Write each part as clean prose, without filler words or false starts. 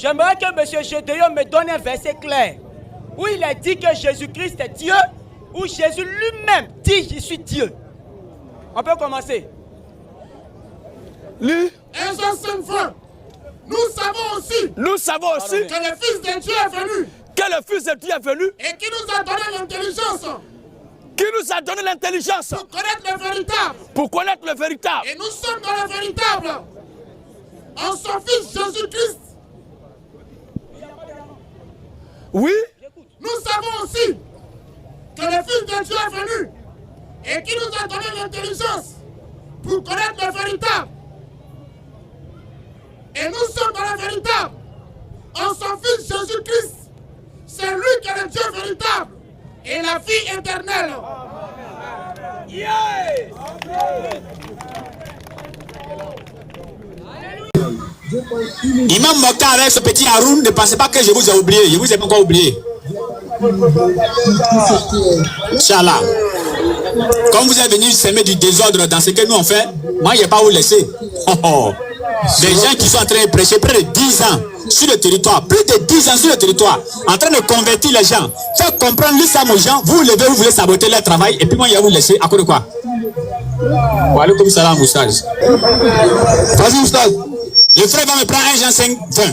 J'aimerais que M. Gédéon me donne un verset clair où il a dit que Jésus-Christ est Dieu, où Jésus lui-même dit je suis Dieu. On peut commencer. Lui. 1 Jean 5:20. Nous savons aussi que le Fils de Dieu est venu. Que le Fils de Dieu est venu. Et qui nous a donné l'intelligence. Qui nous a donné l'intelligence. Pour connaître le véritable. Pour connaître le véritable. Et nous sommes dans le véritable. En son Fils Jésus-Christ. Oui. Nous savons aussi que le Fils de Dieu est venu. Et qui nous a donné l'intelligence. Pour connaître le véritable. Et nous sommes dans le véritable. En son Fils Jésus-Christ. C'est lui qui est le Dieu véritable. Et la vie éternelle. Yeah. Imam Mokhtar avec ce petit Haroun, ne pensez pas que je vous ai oublié. Je vous ai pas encore oublié. Inch'Allah. Comme vous êtes venus semer du désordre dans ce que nous on fait, moi je n'ai pas vous laisser. Des gens qui sont en train de prêcher près de 10 ans sur le territoire, plus de 10 ans sur le territoire, en train de convertir les gens, faire comprendre l'islam aux gens, vous levez, vous voulez saboter leur travail, et puis moi je vais vous laisser. À cause de quoi? Wa alaikum salam, Oustaz. Vas-y, Oustaz. Le frère va me prendre 1 Jean 5, 20.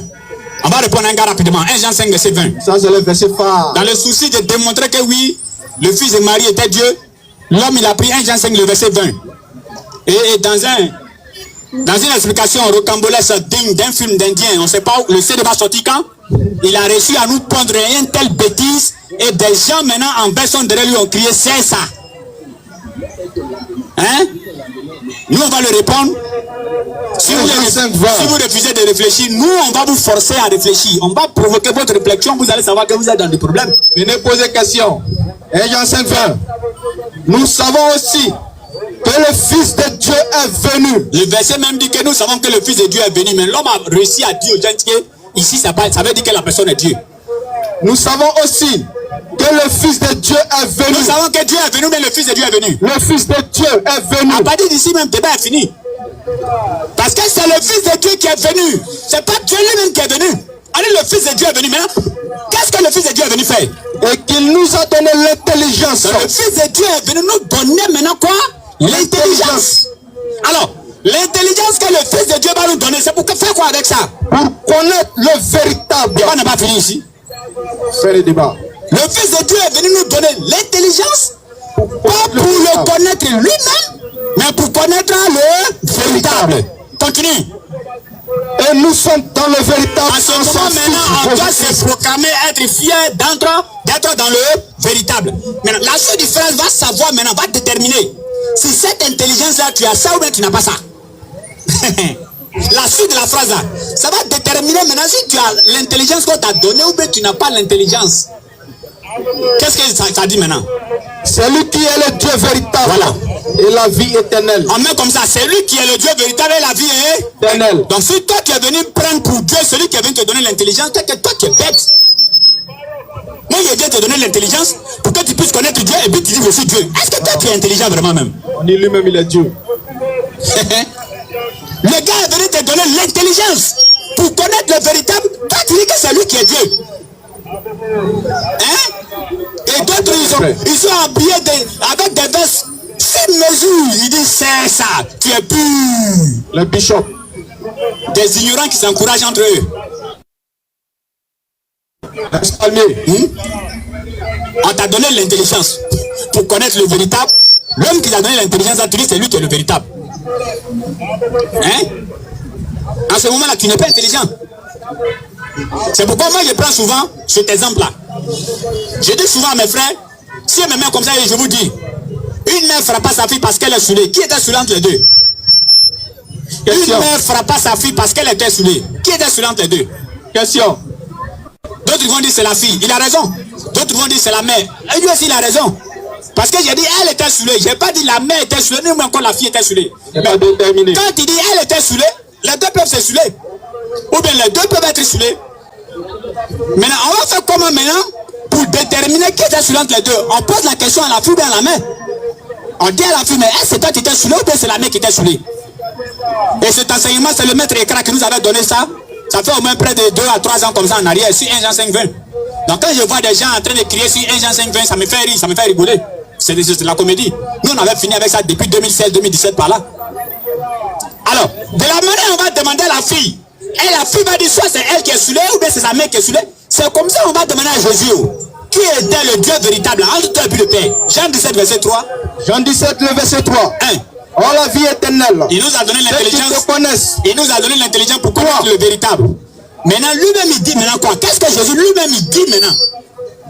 On va répondre un gars rapidement. 1 Jean 5, verset 20. Ça, c'est le verset phare. Dans le souci de démontrer que oui, le Fils de Marie était Dieu, l'homme il a pris 1 Jean 5, le verset 20. Et dans une explication rocambolesque digne d'un film d'Indien, on ne sait pas où le CD va sortir quand, il a réussi à nous pondre une telle bêtise et des gens maintenant en version derrière lui ont crié c'est ça. Hein? Nous on va le répondre. Si vous refusez de réfléchir, nous on va vous forcer à réfléchir. On va provoquer votre réflexion, vous allez savoir que vous êtes dans des problèmes. Venez poser question. 1 Jean 5, 20. Nous savons aussi que le Fils de Dieu est venu. Le verset même dit que nous savons que le Fils de Dieu est venu, mais l'homme a réussi à dire aux gens que ici ça veut dire que la personne est Dieu. Nous savons aussi que le Fils de Dieu est venu. Nous savons que Dieu est venu, mais le Fils de Dieu est venu. Le Fils de Dieu est venu. À partir d'ici même, le débat est fini. Parce que c'est le Fils de Dieu qui est venu. C'est pas Dieu lui-même qui est venu. Allez, le Fils de Dieu est venu maintenant. Qu'est-ce que le Fils de Dieu est venu faire? Et qu'il nous a donné l'intelligence. Le Fils de Dieu est venu nous donner maintenant quoi? L'intelligence. Alors, l'intelligence que le Fils de Dieu va nous donner, c'est pour faire quoi avec ça? Pour connaître le véritable. Le débat n'a pas fini ici. C'est le débat. Le Fils de Dieu est venu nous donner l'intelligence, pas pour le connaître lui-même, mais pour connaître le véritable. Continue. Et nous sommes dans le véritable. En ce moment maintenant, on doit se proclamer être fier d'être dans le véritable. Maintenant, la suite du phrase va savoir maintenant, va déterminer si cette intelligence-là, tu as ça ou bien tu n'as pas ça. La suite de la phrase là, ça va déterminer maintenant si tu as l'intelligence qu'on t'a donnée ou bien tu n'as pas l'intelligence. Qu'est-ce que ça dit maintenant? C'est lui qui est le Dieu véritable. Voilà. Et la vie éternelle. On met comme ça, c'est lui qui est le Dieu véritable et la vie est éternelle. Donc si toi tu es venu prendre pour Dieu celui qui est venu te donner l'intelligence, c'est que toi tu es bête. Moi je viens te donner l'intelligence pour que tu puisses connaître Dieu et puis tu dis je suis Dieu. Est-ce que toi tu es intelligent vraiment même? On dit lui-même il est Dieu. Le gars est venu te donner l'intelligence pour connaître le véritable. Toi tu dis que c'est lui qui est Dieu. Hein? Et d'autres ils sont habillés avec des vestes sur mesure. Ils disent c'est ça, tu es pur. Le bishop. Des ignorants qui s'encouragent entre eux. On t'a donné l'intelligence pour connaître le véritable. L'homme qui t'a donné l'intelligence, tu dis c'est lui qui est le véritable. Hein? En ce moment-là, tu n'es pas intelligent. C'est pourquoi moi je prends souvent cet exemple-là. Je dis souvent à mes frères, si elle me met comme ça, je vous dis, une mère ne frappe pas sa fille parce qu'elle est saoulée. Qui était saoulée entre les deux? Une mère ne frappe pas sa fille parce qu'elle était saoulée. Qui était saoulée entre les deux? Question. D'autres vont dire c'est la fille. Il a raison. D'autres vont dire c'est la mère. Et lui aussi il a raison. Parce que j'ai dit elle était saoulée. Je n'ai pas dit la mère était saoulée, ni encore la fille était saoulée. Mais quand il dit elle était saoulée, les deux peuvent se saouler. Ou bien les deux peuvent être saoulés. Maintenant, on va faire comment maintenant pour déterminer qui était saoulé entre les deux? On pose la question à la fille ou bien à la mère. On dit à la fille, mais est-ce que c'est toi qui étais saoulé ou bien c'est la mère qui était saoulée? Et cet enseignement, c'est le maître Ekra qui nous avait donné ça. Ça fait au moins près de 2 à 3 ans comme ça en arrière, sur 1 Jean 5, 20. Donc quand je vois des gens en train de crier sur 1 Jean 5, 20, ça me fait rire, ça me fait rigoler. C'est la comédie. Nous, on avait fini avec ça depuis 2016-2017 par là. Alors, de la manière on va demander à la fille, et la fille va dire soit c'est elle qui est saoulée ou bien c'est sa mère qui est saoulée. C'est comme ça on va demander à Jésus, qui était le Dieu véritable entre toi et puis le Père. Jean 17, verset 3. Jean 17, le verset 3. 1. Oh la vie éternelle. Il nous a donné l'intelligence. Il nous a donné l'intelligence pour connaître le véritable. Maintenant, lui-même il dit maintenant quoi? Qu'est-ce que Jésus lui-même il dit maintenant?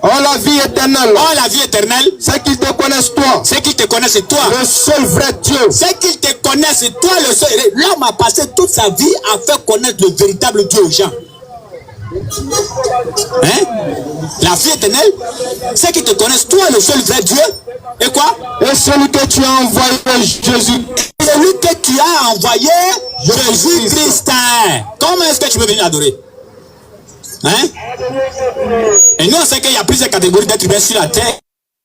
Oh la vie éternelle. Oh la vie éternelle. C'est qu'ils te connaissent toi. C'est qu'ils te connaissent toi. Le seul vrai Dieu. C'est qu'ils te connaissent toi le seul. L'homme a passé toute sa vie à faire connaître le véritable Dieu aux gens. Hein? La vie éternelle, c'est qu'ils te connaissent toi le seul vrai Dieu. Et quoi? Et celui que tu as envoyé, Jésus. Celui que tu as envoyé, Jésus-Christ. Comment est-ce que tu peux venir l'adorer? Hein? Et nous on sait qu'il y a plusieurs catégories d'êtres humains sur la terre.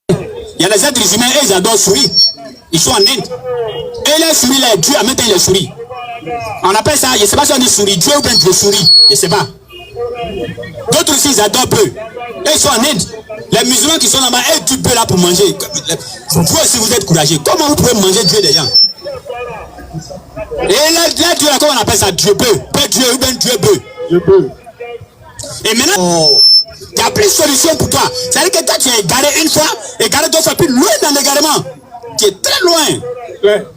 Il y a les êtres humains et ils adorent souris. Ils sont en Inde. Et les souris, les dieux, en même temps ils les souris. On appelle ça, je ne sais pas si on dit souris, Dieu ou bien Dieu souris. Je ne sais pas. D'autres aussi ils adorent peu. Et ils sont en Inde. Les musulmans qui sont là-bas, ils tuent peu là pour manger. Vous aussi vous êtes courageux. Comment vous pouvez manger Dieu des gens? Et les dieux là, comment on appelle ça? Dieu peu. Peu Dieu ou bien Dieu peu. Dieu peu. Et maintenant, il n'y a plus de solution pour toi. C'est-à-dire que toi, tu es égaré une fois, égaré deux fois, plus loin dans l'égarement. Tu es très loin. Ouais.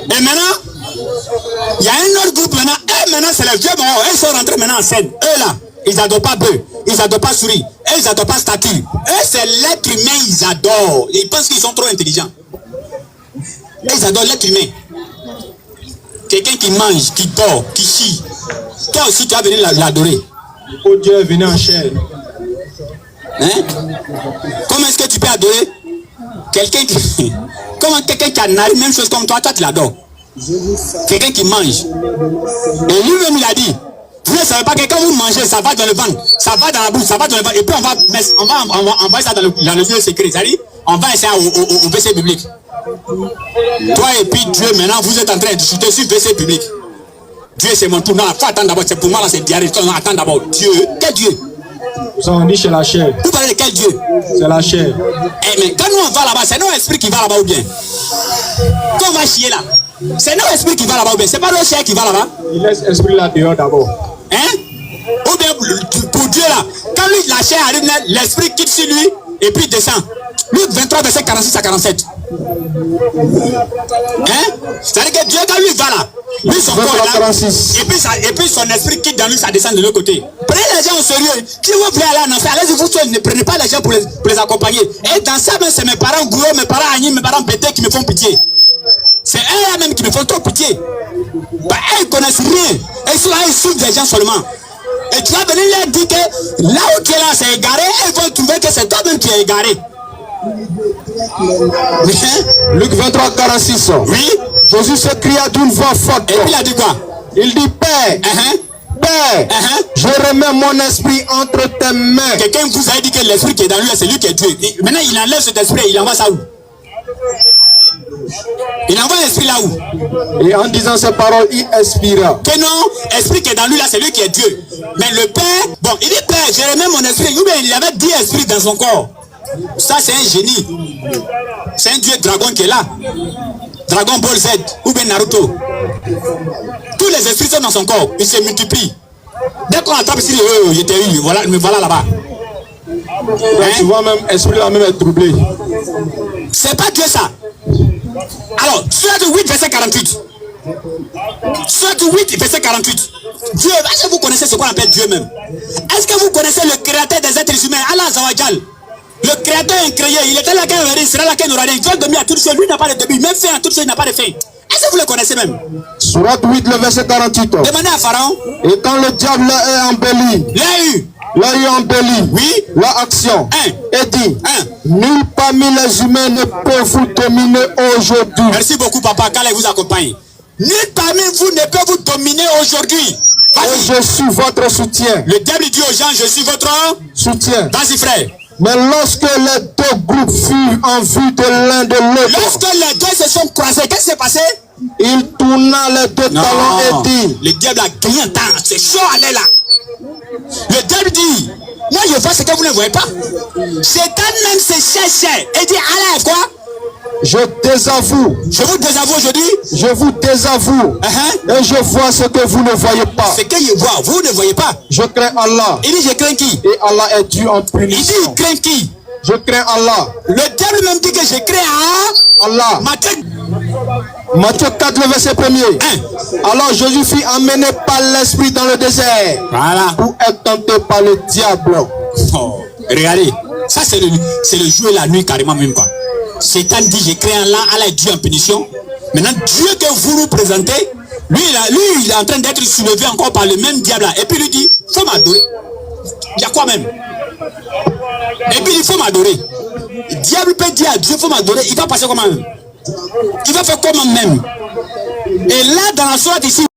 Et maintenant, il y a un autre groupe maintenant. Et maintenant, c'est les vieux morts. Ils sont rentrés maintenant en scène. Eux là, ils n'adorent pas bœuf. Ils n'adorent pas souris. Ils n'adorent pas statue. Eux, c'est l'être humain, ils adorent. Ils pensent qu'ils sont trop intelligents. Ils adorent l'être humain. Quelqu'un qui mange, qui dort, qui chie. Toi aussi, tu vas venir l'adorer. Oh Dieu est venu en chair. Hein? Comment est-ce que tu peux adorer quelqu'un qui... Comment quelqu'un qui a narré même chose comme toi, toi tu l'adores. Quelqu'un qui mange. Et lui-même il a dit, vous ne savez pas que quand vous mangez, ça va dans le ventre, ça va dans la bouche, ça va dans le ventre. Et puis on va envoyer ça dans le lieu secret. C'est-à-dire, on va essayer au WC public. Toi et puis Dieu, maintenant vous êtes en train de chuter sur WC public. Dieu c'est mon tour. Non, il faut attendre d'abord. C'est pour moi là, c'est diarrhée. Non, attends d'abord. Dieu. Quel Dieu? On dit chez la chair. Vous parlez de quel Dieu? C'est la chair. Eh mais quand nous on va là-bas, c'est nos esprits qui va là-bas ou bien? Quand on va chier là, c'est nos esprits qui va là-bas ou bien? C'est pas nos chairs qui va là-bas? Il laisse l'esprit là dehors d'abord. Hein? Ou bien pour Dieu là, quand lui, la chair arrive là, l'esprit quitte sur lui et puis descend. Luc 23, verset 46 à 47. Hein? C'est-à-dire que Dieu, quand lui va là, lui son corps là, et puis son esprit quitte dans lui, ça descend de l'autre côté. Prenez les gens au sérieux. Si vous voulez aller en enfer, allez-y vous seuls, ne prenez pas les gens pour les accompagner. Et dans ça, c'est mes parents gros, mes parents Agni, mes parents Bété qui me font pitié. C'est eux même qui me font trop pitié. Bah, eux, ils connaissent rien. Et ils sont là, ils souffrent des gens seulement. Et tu vas venir leur dire que là où tu es là, c'est égaré, et ils vont trouver que c'est toi-même qui es égaré. Luc 23, 46. Oui. Jésus se cria d'une voix forte. Et puis il a dit quoi? Il dit, Père, Père, je remets mon esprit entre tes mains. Quelqu'un vous a dit que l'esprit qui est dans lui, c'est lui qui est Dieu. Et maintenant, il enlève cet esprit et il envoie ça où? Il envoie l'esprit là où? Et en disant ces paroles, il expira. Que non, l'esprit qui est dans lui là, c'est lui qui est Dieu. Mais le Père, bon, il dit Père, je remets mon esprit. Ou bien il avait 10 esprits dans son corps. Ça, c'est un génie. C'est un dieu dragon qui est là. Dragon Ball Z ou bien Naruto. Tous les esprits sont dans son corps. Ils se multiplient. Dès qu'on attrape ici, il était eu. Voilà, me voilà là-bas. Hein? Tu vois même l'esprit là même est troublé. C'est pas Dieu ça. Alors, Suède 8, verset 48. Suède 8, verset 48. Dieu, est-ce que vous connaissez ce qu'on appelle Dieu même? Est-ce que vous connaissez le créateur des êtres humains, Allah Zawajal? Le créateur incréé, il était là quand il sera là quand il aura rien. Dieu donne à toutes choses, lui n'a pas de début, même fin à toutes choses, il n'a pas de fin. Est-ce que vous le connaissez même? Surat 8, le verset 48. Demandez à Pharaon. Et quand le diable est embelli, l'a eu embelli, oui, la action, et dit, nul parmi les humains ne peut vous dominer aujourd'hui. Merci beaucoup papa, qu'Allah vous accompagne. Nul parmi vous ne peut vous dominer aujourd'hui. Et je suis votre soutien. Le diable dit aux gens, je suis votre soutien. Vas-y frère. Mais lorsque les deux groupes furent en vue de l'un de l'autre, lorsque les deux se sont croisés, qu'est-ce qui s'est passé? il tourna les deux talons et dit, le diable a gagné un temps, c'est chaud, allez là. Le diable dit, moi je vois ce que vous ne voyez pas. Satan même se cherche et dit, allez quoi? je désavoue, Je vous désavoue aujourd'hui. je vous désavoue, et je vois ce que vous ne voyez pas. Ce que je vois, vous ne voyez pas. Je crains Allah, Il dit, je crains qui? et Allah est Dieu en Il dit, punition. il craint qui? Je crains Allah. Le diable même dit que je crains Allah. Matthieu. Matthieu 4, le verset 1er. Alors Jésus fut emmené par l'esprit dans le désert, Voilà. pour être tenté par le diable. Oh, regardez, ça c'est le jour et la nuit carrément même quoi. Satan dit, je crains Allah, Allah est Dieu en punition. Maintenant, Dieu que vous nous présentez, lui il est en train d'être soulevé encore par le même diable là. Et puis il lui dit, faut m'adorer. Il y a quoi même? Et puis il faut m'adorer. Le diable peut dire à Dieu, faut m'adorer. Il va passer comment même? Il va faire comment même? Et là, dans la soirée ici,